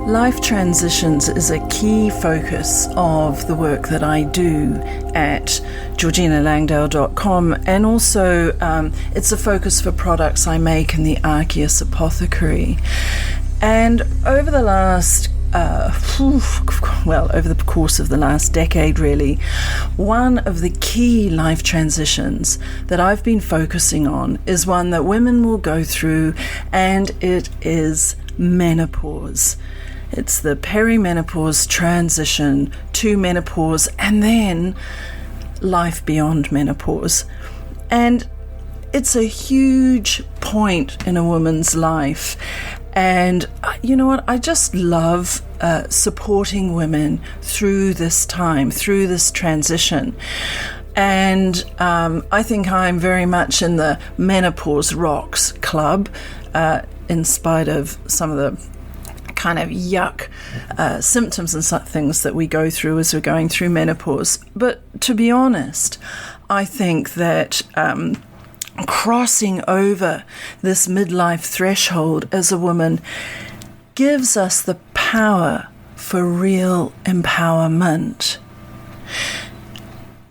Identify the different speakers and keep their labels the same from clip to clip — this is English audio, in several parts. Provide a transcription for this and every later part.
Speaker 1: Life transitions is a key focus of the work that I do at georginalangdale.com, and also it's a focus for products I make in the Arceus Apothecary. And over the last over the course of the last decade, really, one of the key life transitions that I've been focusing on is one that women will go through, and it is menopause. It's the perimenopause transition to menopause, and then life beyond menopause. And it's a huge point in a woman's life. And you know what? I just love supporting women through this time, through this transition. And I think I'm very much in the Menopause Rocks Club, in spite of some of the kind of yuck symptoms and such things that we go through as we're going through menopause. But to be honest, I think that crossing over this midlife threshold as a woman gives us the power for real empowerment.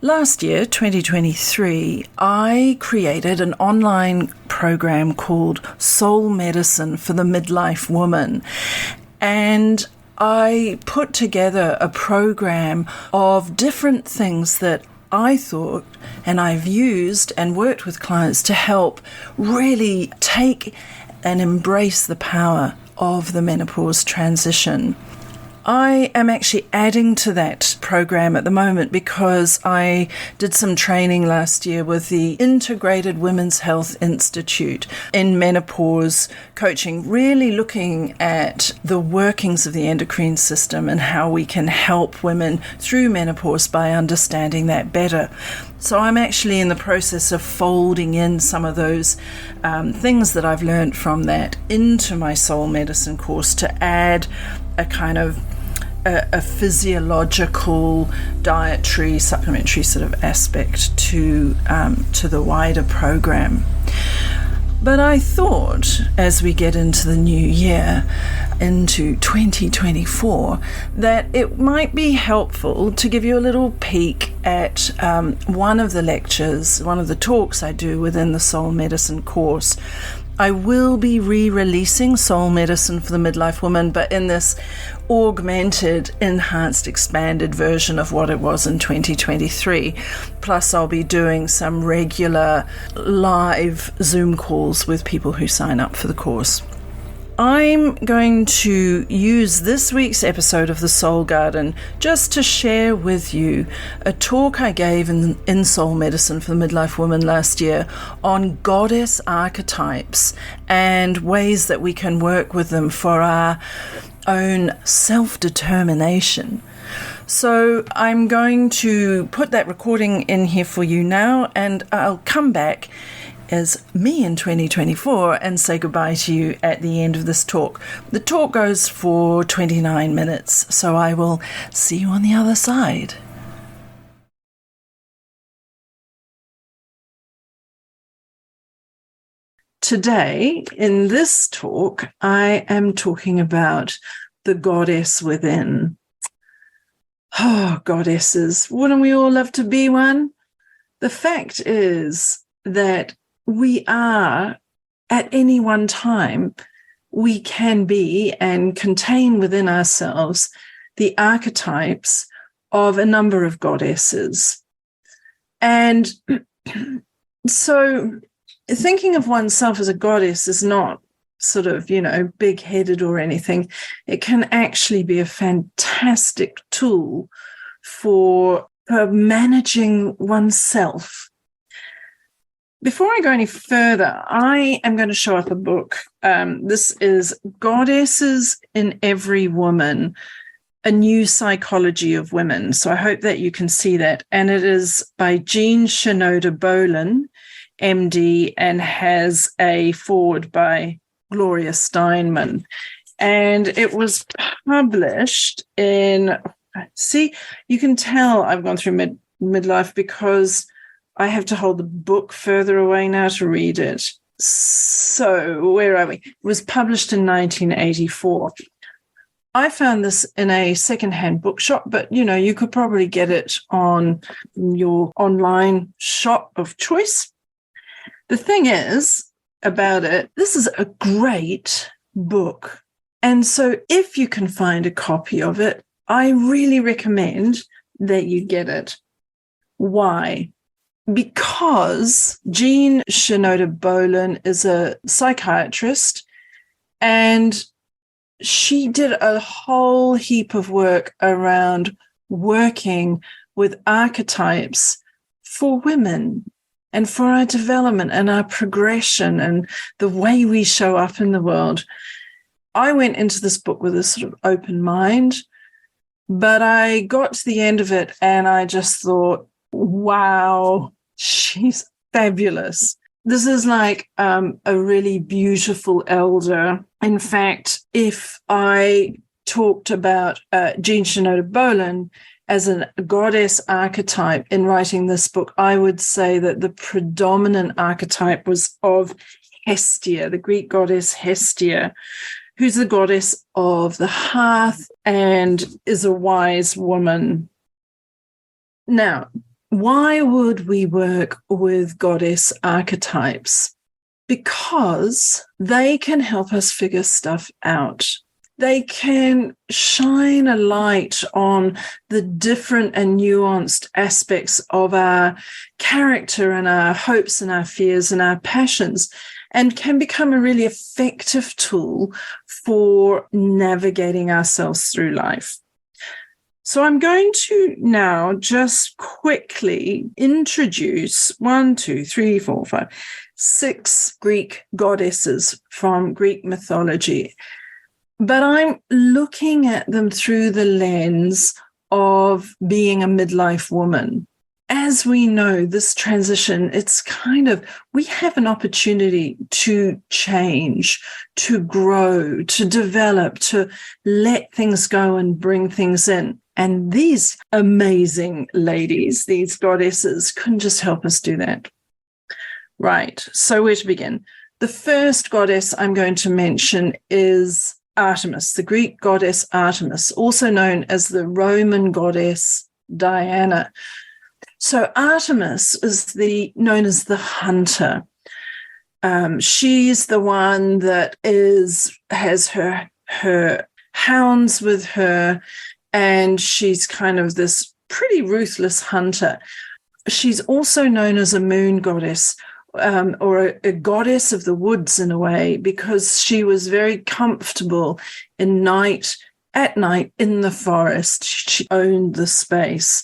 Speaker 1: Last year, 2023, I created an online program called Soul Medicine for the Midlife Woman. And I put together a program of different things that I thought, and I've used and worked with clients to help really take and embrace the power of the menopause transition. I am actually adding to that program at the moment because I did some training last year with the Integrated Women's Health Institute in menopause coaching, really looking at the workings of the endocrine system and how we can help women through menopause by understanding that better. So I'm actually in the process of folding in some of those things that I've learned from that into my soul medicine course to add a kind of a physiological, dietary, supplementary sort of aspect to the wider program. But I thought, as we get into the new year, into 2024, that it might be helpful to give you a little peek at one of the lectures, one of the talks I do within the Soul Medicine course. I will be re-releasing Soul Medicine for the Midlife Woman, but in this augmented, enhanced, expanded version of what it was in 2023. Plus, I'll be doing some regular live Zoom calls with people who sign up for the course. I'm going to use this week's episode of The Soul Garden just to share with you a talk I gave in Soul Medicine for the Midlife Woman last year on goddess archetypes and ways that we can work with them for our own self-determination. So I'm going to put that recording in here for you now, and I'll come back as me in 2024 and say goodbye to you at the end of this talk. The talk goes for 29 minutes, so I will see you on the other side. Today, in this talk, I am talking about the goddess within. Oh, goddesses, wouldn't we all love to be one? The fact is that we are, at any one time, we can be and contain within ourselves the archetypes of a number of goddesses. And so thinking of oneself as a goddess is not sort of, big-headed or anything. It can actually be a fantastic tool for managing oneself. Before I go any further, I am going to show up a book. This is Goddesses in Everywoman, A New Psychology of Women. So I hope that you can see that. And it is by Jean Shinoda Boden, MD, and has a foreword by Gloria Steinman. And it was published in, see, you can tell I've gone through midlife because I have to hold the book further away now to read it. So where are we? It was published in 1984. I found this in a secondhand bookshop, but, you could probably get it on your online shop of choice. The thing is about it, this is a great book. And so if you can find a copy of it, I really recommend that you get it. Why? Because Shinola Boden is a psychiatrist, and she did a whole heap of work around working with archetypes for women and for our development and our progression and the way we show up in the world. I went into this book with a sort of open mind, but I got to the end of it and I just thought, wow, she's fabulous. This is like a really beautiful elder. In fact, if I talked about Shinola Boden as a goddess archetype in writing this book, I would say that the predominant archetype was of Hestia, the Greek goddess Hestia, who's the goddess of the hearth and is a wise woman. Now, why would we work with goddess archetypes? Because they can help us figure stuff out. They can shine a light on the different and nuanced aspects of our character and our hopes and our fears and our passions, and can become a really effective tool for navigating ourselves through life. So I'm going to now just quickly introduce 6 Greek goddesses from Greek mythology. But I'm looking at them through the lens of being a midlife woman. As we know, this transition, it's kind of, we have an opportunity to change, to grow, to develop, to let things go and bring things in. And these amazing ladies, these goddesses, can just help us do that. Right, so where to begin? The first goddess I'm going to mention is Artemis, the Greek goddess Artemis, also known as the Roman goddess Diana. So Artemis is known as the hunter. She's the one that has her hounds with her, and she's kind of this pretty ruthless hunter. She's also known as a moon goddess, or a goddess of the woods in a way, because she was very comfortable at night in the forest. She owned the space.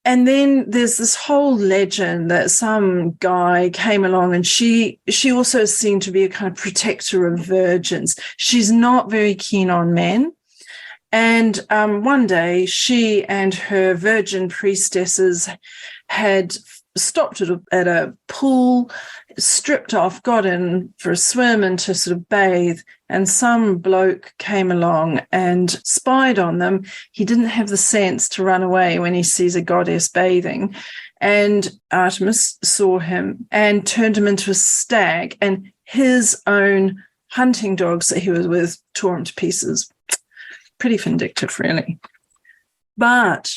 Speaker 1: And then there's this whole legend that some guy came along, and she also seemed to be a kind of protector of virgins. She's not very keen on men. And one day she and her virgin priestesses had stopped at a pool, stripped off, got in for a swim and to sort of bathe, and some bloke came along and spied on them. He didn't have the sense to run away when he sees a goddess bathing, and Artemis saw him and turned him into a stag, and his own hunting dogs that he was with tore him to pieces. Pretty vindictive, really. But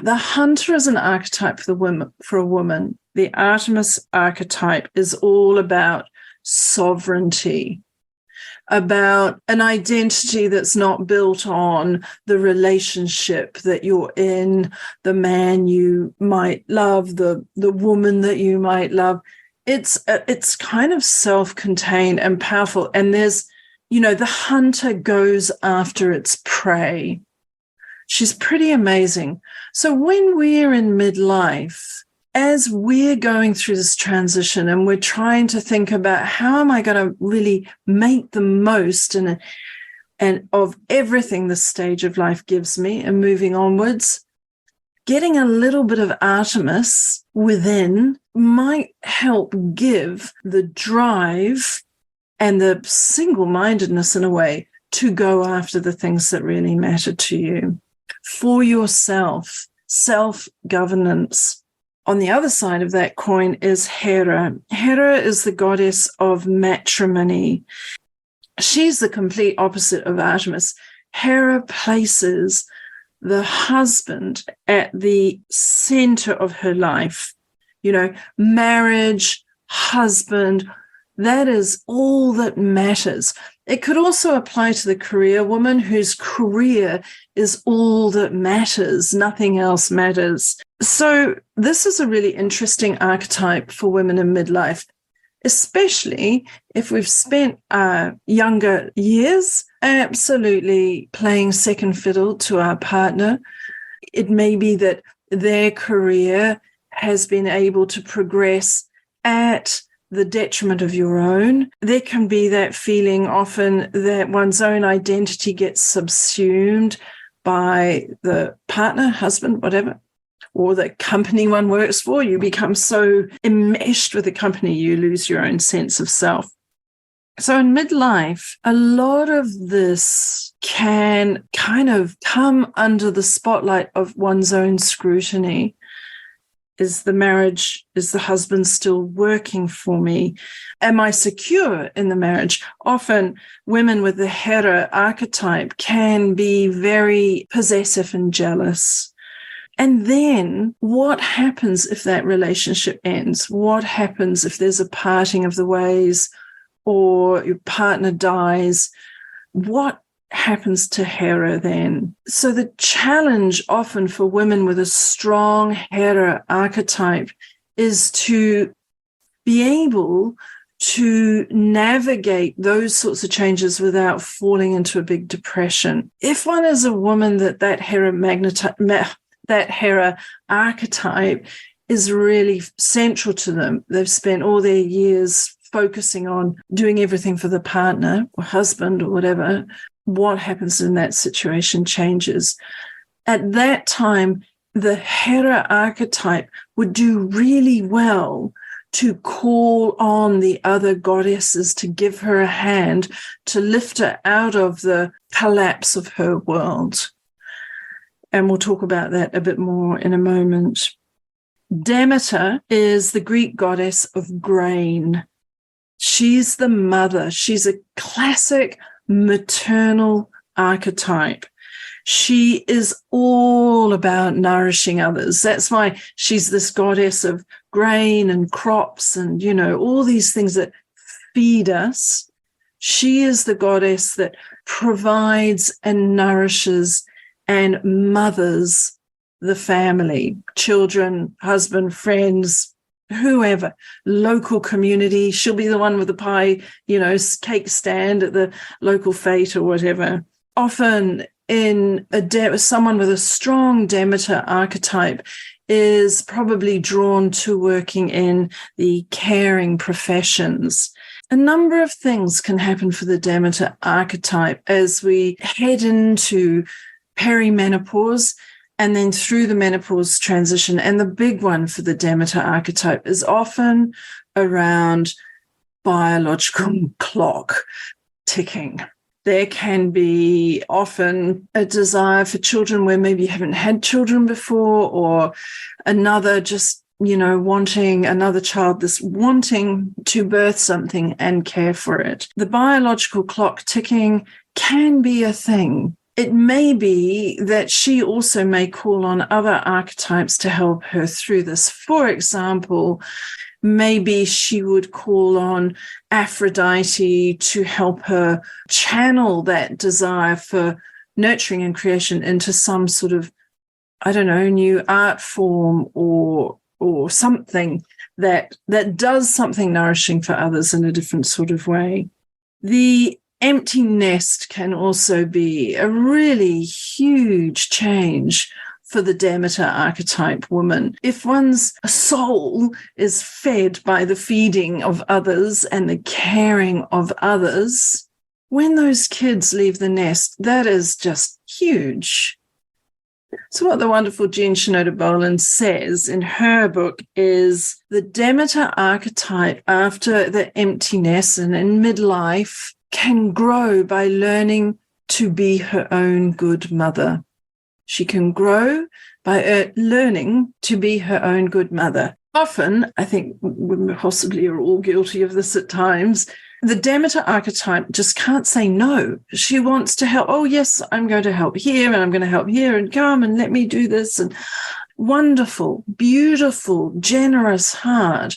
Speaker 1: the hunter is an archetype for a woman. The Artemis archetype is all about sovereignty, about an identity that's not built on the relationship that you're in, the man you might love, the woman that you might love. It's kind of self-contained and powerful. And there's, the hunter goes after its prey. She's pretty amazing. So when we're in midlife, as we're going through this transition and we're trying to think about how am I going to really make the most and of everything this stage of life gives me and moving onwards, getting a little bit of Artemis within might help give the drive and the single-mindedness in a way to go after the things that really matter to you. For yourself, self-governance. On the other side of that coin is Hera. Hera is the goddess of matrimony. She's the complete opposite of Artemis. Hera places the husband at the center of her life. Marriage, husband, that is all that matters. It could also apply to the career woman whose career is all that matters. Nothing else matters. So this is a really interesting archetype for women in midlife, especially if we've spent our younger years absolutely playing second fiddle to our partner. It may be that their career has been able to progress at the detriment of your own. There can be that feeling often that one's own identity gets subsumed by the partner, husband, whatever, or the company one works for. You become so enmeshed with the company, you lose your own sense of self. So in midlife, a lot of this can kind of come under the spotlight of one's own scrutiny. Is the marriage, is the husband still working for me? Am I secure in the marriage? Often women with the Hera archetype can be very possessive and jealous. And then what happens if that relationship ends? What happens if there's a parting of the ways or your partner dies? What happens to Hera then? So the challenge often for women with a strong Hera archetype is to be able to navigate those sorts of changes without falling into a big depression. If one is a woman that Hera archetype is really central to them, they've spent all their years focusing on doing everything for the partner or husband or whatever, what happens in that situation changes. At that time, the Hera archetype would do really well to call on the other goddesses to give her a hand to lift her out of the collapse of her world. And we'll talk about that a bit more in a moment. Demeter is the Greek goddess of grain. She's the mother. She's a classic maternal archetype. She is all about nourishing others. That's why she's this goddess of grain and crops and, all these things that feed us. She is the goddess that provides and nourishes and mothers the family, children, husband, friends, whoever, local community. She'll be the one with the pie, cake stand at the local fete or whatever. Often in someone with a strong Demeter archetype is probably drawn to working in the caring professions. A number of things can happen for the Demeter archetype as we head into perimenopause and then through the menopause transition. And the big one for the Demeter archetype is often around biological clock ticking. There can be often a desire for children where maybe you haven't had children before, or another just, wanting another child, this wanting to birth something and care for it. The biological clock ticking can be a thing. It may be that she also may call on other archetypes to help her through this. For example, maybe she would call on Aphrodite to help her channel that desire for nurturing and creation into some sort of, new art form or something that does something nourishing for others in a different sort of way. The empty nest can also be a really huge change for the Demeter archetype woman. If one's soul is fed by the feeding of others and the caring of others, when those kids leave the nest, that is just huge. So what the wonderful Jean Shinola Boden says in her book is the Demeter archetype after the emptiness and in midlife can grow by learning to be her own good mother. She can grow by learning to be her own good mother. Often, I think women possibly are all guilty of this at times, the Demeter archetype just can't say no. She wants to help. Oh, yes, I'm going to help here and I'm going to help here and come and let me do this. And wonderful, beautiful, generous heart.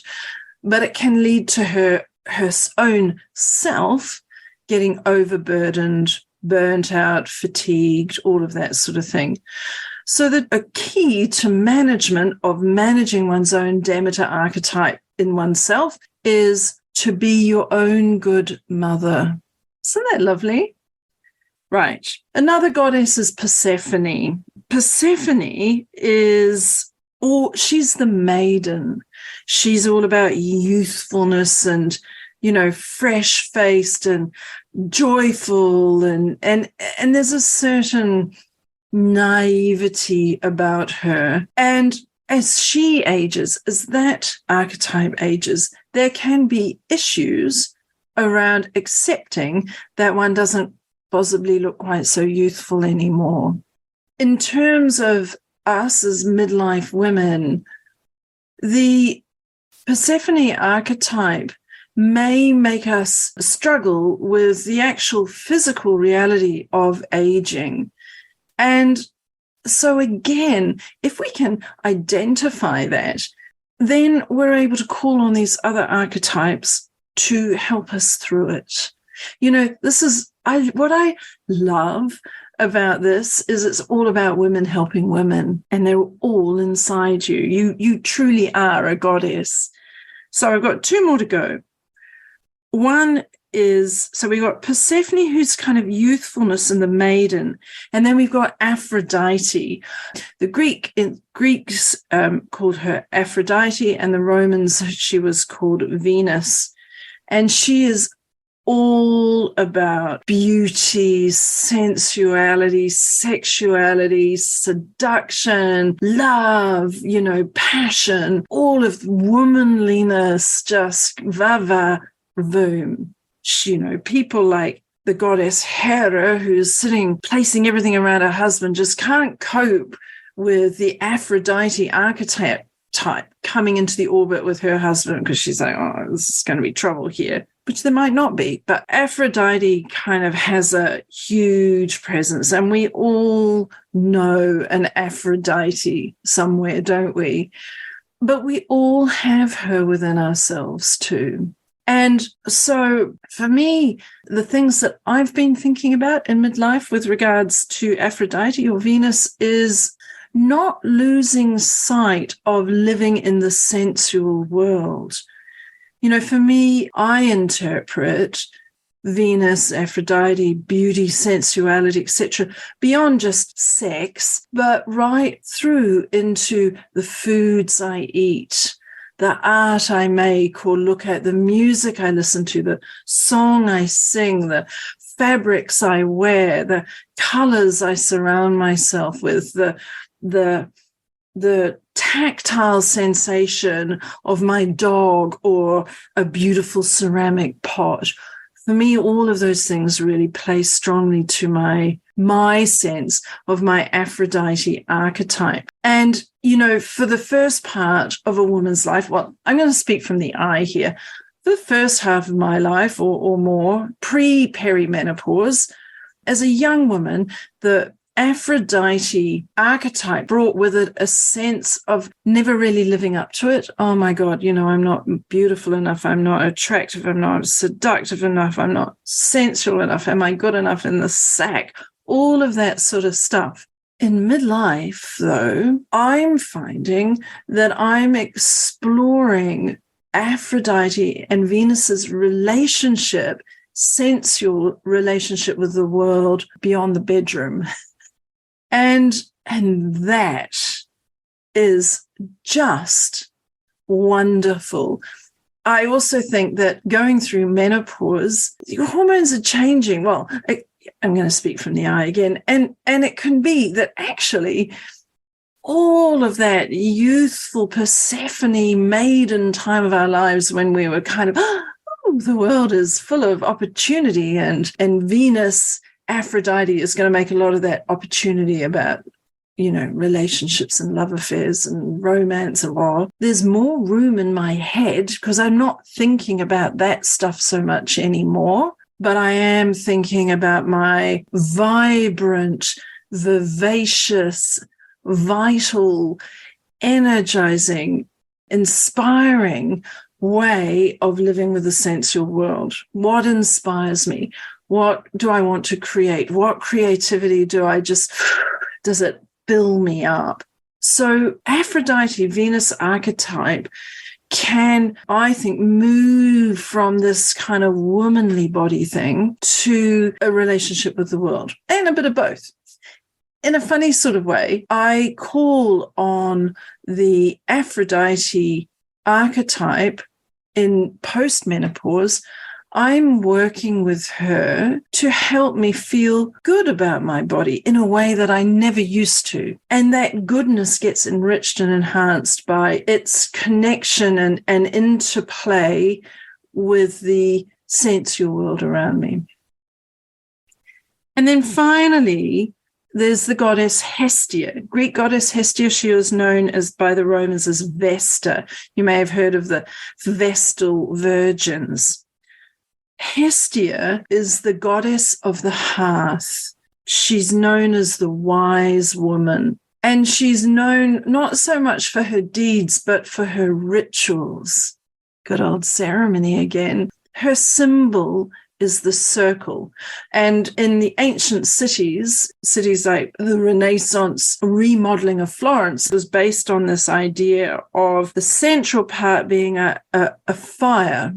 Speaker 1: But it can lead to her own self getting overburdened, burnt out, fatigued, all of that sort of thing. So that a key to managing one's own Demeter archetype in oneself is to be your own good mother. Isn't that lovely? Right. Another goddess is Persephone. Persephone she's the maiden. She's all about youthfulness and, fresh-faced and joyful. And there's a certain naivety about her. And as she ages, as that archetype ages, there can be issues around accepting that one doesn't possibly look quite so youthful anymore. In terms of us as midlife women, the Persephone archetype may make us struggle with the actual physical reality of aging. And so again, if we can identify that, then we're able to call on these other archetypes to help us through it. This is what I love about this is it's all about women helping women, and they're all inside you. You truly are a goddess. So I've got two more to go. One is, so we've got Persephone, who's kind of youthfulness and the maiden, and then we've got Aphrodite. The Greeks called her Aphrodite, and the Romans she was called Venus, and she is all about beauty, sensuality, sexuality, seduction, love, passion, all of womanliness, just va boom. People like the goddess Hera, who's placing everything around her husband, just can't cope with the Aphrodite archetype coming into the orbit with her husband, because she's like, oh, this is going to be trouble here, which there might not be. But Aphrodite kind of has a huge presence, and we all know an Aphrodite somewhere, don't we? But we all have her within ourselves too. And so for me, the things that I've been thinking about in midlife with regards to Aphrodite or Venus is not losing sight of living in the sensual world. For me, I interpret Venus, Aphrodite, beauty, sensuality, etc., beyond just sex, but right through into the foods I eat, the art I make or look at, the music I listen to, the song I sing, the fabrics I wear, the colors I surround myself with, the tactile sensation of my dog or a beautiful ceramic pot. For me, all of those things really play strongly to my sense of my Aphrodite archetype. And, for the first part of a woman's life, well, I'm going to speak from the I here. For the first half of my life or more, pre-perimenopause, as a young woman, the Aphrodite archetype brought with it a sense of never really living up to it. Oh my God, I'm not beautiful enough. I'm not attractive. I'm not seductive enough. I'm not sensual enough. Am I good enough in the sack? All of that sort of stuff. In midlife, though, I'm finding that I'm exploring Aphrodite and Venus's relationship, sensual relationship with the world beyond the bedroom. And that is just wonderful. I also think that going through menopause, your hormones are changing. Well, I'm going to speak from the I again. And it can be that actually all of that youthful Persephone maiden time of our lives when we were kind of, the world is full of opportunity, and Venus, Aphrodite is going to make a lot of that opportunity about relationships and love affairs and romance and all, there's more room in my head because I'm not thinking about that stuff so much anymore, but I am thinking about my vibrant, vivacious, vital, energizing, inspiring way of living with the sensual world. What inspires me? What do I want to create? What creativity does it fill me up? So Aphrodite, Venus archetype, can, I think, move from this kind of womanly body thing to a relationship with the world, and a bit of both. In a funny sort of way, I call on the Aphrodite archetype in postmenopause. I'm working with her to help me feel good about my body in a way that I never used to. And that goodness gets enriched and enhanced by its connection and interplay with the sensual world around me. And then finally, there's the goddess Hestia, Greek goddess Hestia. She was known by the Romans as Vesta. You may have heard of the Vestal virgins. Hestia is the goddess of the hearth. She's known as the wise woman, and she's known not so much for her deeds, but for her rituals. Good old ceremony again. Her symbol is the circle. And in the ancient cities like the Renaissance remodeling of Florence was based on this idea of the central part being a fire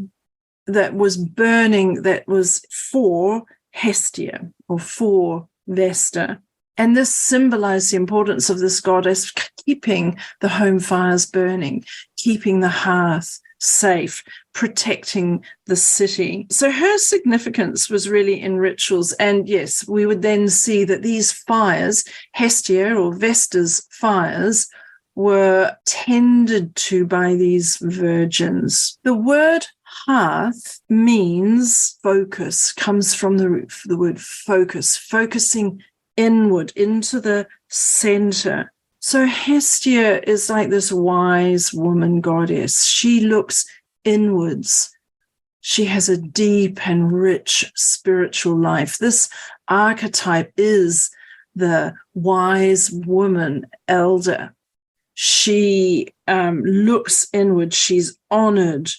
Speaker 1: that was burning, that was for Hestia or for Vesta. And this symbolized the importance of this goddess keeping the home fires burning, keeping the hearth safe, protecting the city. So her significance was really in rituals. And yes, we would then see that these fires, Hestia or Vesta's fires, were tended to by these virgins. The word hearth means focus, comes from the word focus, focusing inward into the center. So Hestia is like this wise woman goddess. She looks inwards. She has a deep and rich spiritual life. This archetype is the wise woman elder. She looks inward. She's honored.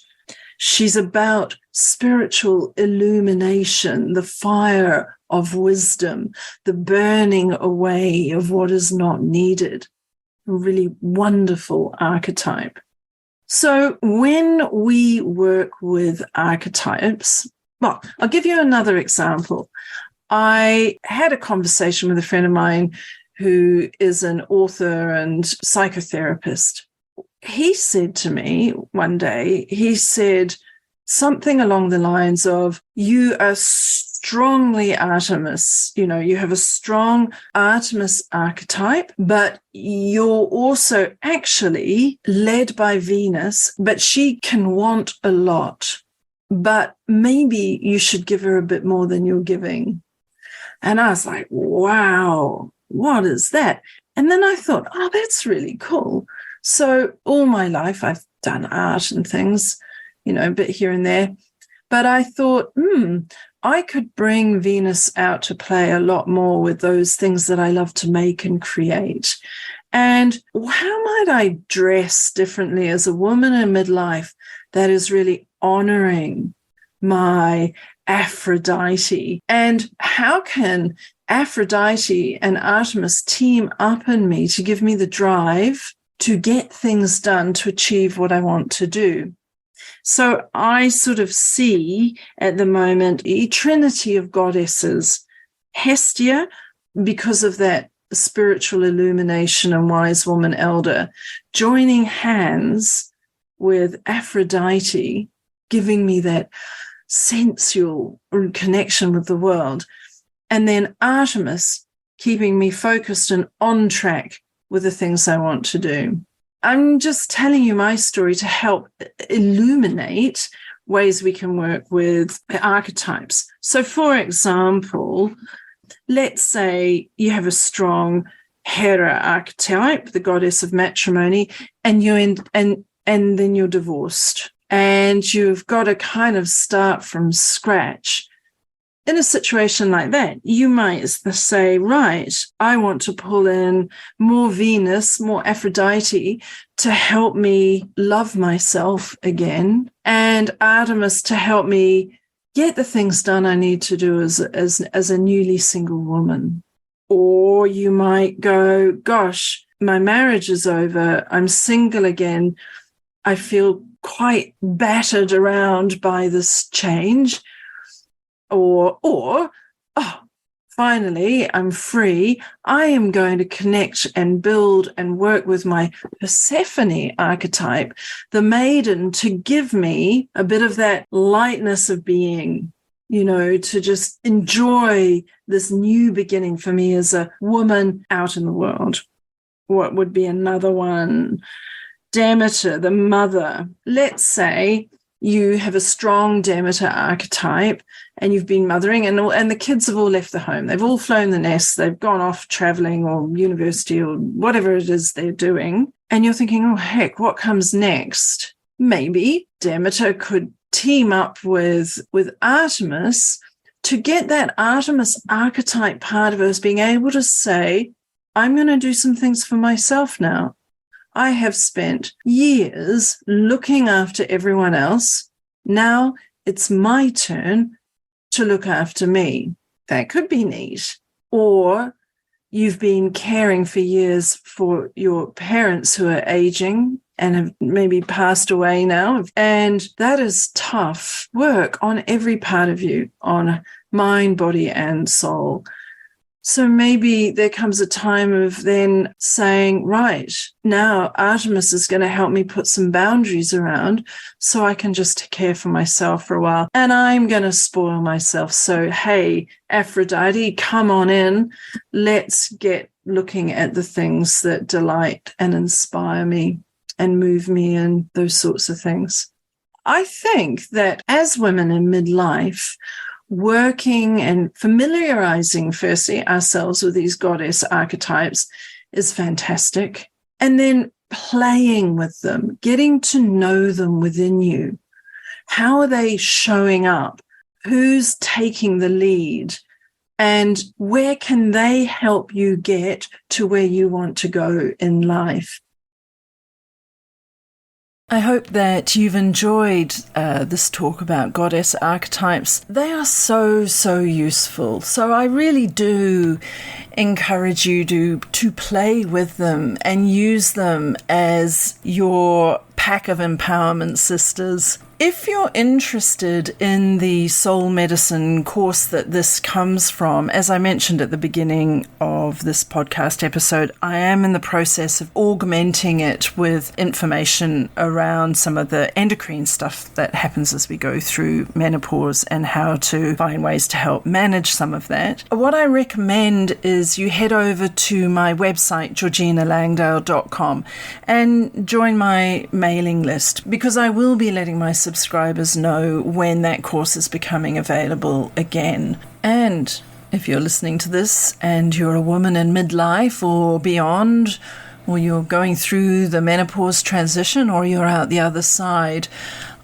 Speaker 1: She's about spiritual illumination, the fire of wisdom, the burning away of what is not needed. A really wonderful archetype. So when we work with archetypes, well, I'll give you another example. I had a conversation with a friend of mine who is an author and psychotherapist. He said to me one day, he said something along the lines of, you are strongly Artemis, you have a strong Artemis archetype, but you're also actually led by Venus, but she can want a lot, but maybe you should give her a bit more than you're giving. And I was like, wow, what is that? And then I thought, oh, that's really cool. So all my life I've done art and things, a bit here and there. But I thought, I could bring Venus out to play a lot more with those things that I love to make and create. And how might I dress differently as a woman in midlife that is really honoring my Aphrodite? And how can Aphrodite and Artemis team up in me to give me the drive to get things done, to achieve what I want to do? So I sort of see at the moment a trinity of goddesses. Hestia, because of that spiritual illumination and wise woman elder, joining hands with Aphrodite, giving me that sensual connection with the world. And then Artemis, keeping me focused and on track with the things I want to do. I'm just telling you my story to help illuminate ways we can work with archetypes. So, for example, let's say you have a strong Hera archetype, the goddess of matrimony, and then you're divorced. And you've got to kind of start from scratch. In a situation like that, you might say, right, I want to pull in more Venus, more Aphrodite to help me love myself again, and Artemis to help me get the things done I need to do as a newly single woman. Or you might go, gosh, my marriage is over. I'm single again. I feel quite battered around by this change. Or, finally, I'm free. I am going to connect and build and work with my Persephone archetype, the maiden, to give me a bit of that lightness of being, to just enjoy this new beginning for me as a woman out in the world. What would be another one? Demeter, the mother. Let's say you have a strong Demeter archetype and you've been mothering and the kids have all left the home. They've all flown the nest. They've gone off traveling or university or whatever it is they're doing. And you're thinking, oh, heck, what comes next? Maybe Demeter could team up with Artemis to get that Artemis archetype part of us being able to say, I'm going to do some things for myself now. I have spent years looking after everyone else. Now it's my turn to look after me. That could be neat. Or you've been caring for years for your parents who are aging and have maybe passed away now. And that is tough work on every part of you, on mind, body, and soul. So maybe there comes a time of then saying, right, now Artemis is going to help me put some boundaries around so I can just care for myself for a while. And I'm going to spoil myself. So, hey, Aphrodite, come on in. Let's get looking at the things that delight and inspire me and move me and those sorts of things. I think that as women in midlife, working and familiarizing, firstly, ourselves with these goddess archetypes is fantastic. And then playing with them, getting to know them within you. How are they showing up? Who's taking the lead? And where can they help you get to where you want to go in life? I hope that you've enjoyed this talk about goddess archetypes. They are so, so useful. So I really do encourage you to play with them and use them as your pack of empowerment sisters. If you're interested in the soul medicine course that this comes from, as I mentioned at the beginning of this podcast episode, I am in the process of augmenting it with information around some of the endocrine stuff that happens as we go through menopause and how to find ways to help manage some of that. What I recommend is you head over to my website, georginalangdale.com, and join my mailing list, because I will be letting my subscribers know when that course is becoming available again. And if you're listening to this and you're a woman in midlife or beyond, or you're going through the menopause transition, or you're out the other side,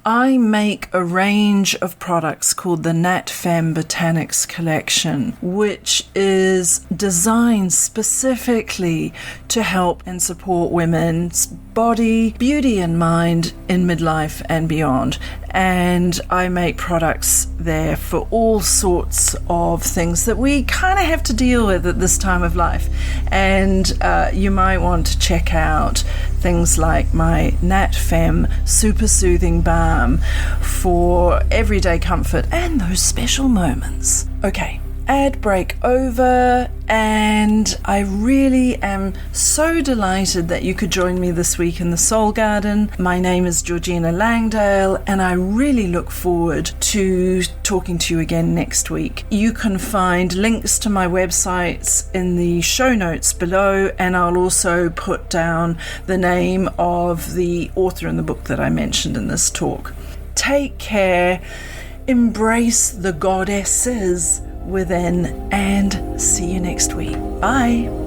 Speaker 1: I make a range of products called the Nat Femme Botanics Collection, which is designed specifically to help and support women's body, beauty and mind in midlife and beyond. And I make products there for all sorts of things that we kind of have to deal with at this time of life. And you might want to check out things like my Nat Femme Super Soothing Balm for everyday comfort and those special moments. Okay, ad break over, and I really am so delighted that you could join me this week in the Soul Garden. My name is Georgina Langdale, and I really look forward to talking to you again next week. You can find links to my websites in the show notes below, and I'll also put down the name of the author in the book that I mentioned in this talk. Take care, embrace the goddesses within, and see you next week. Bye.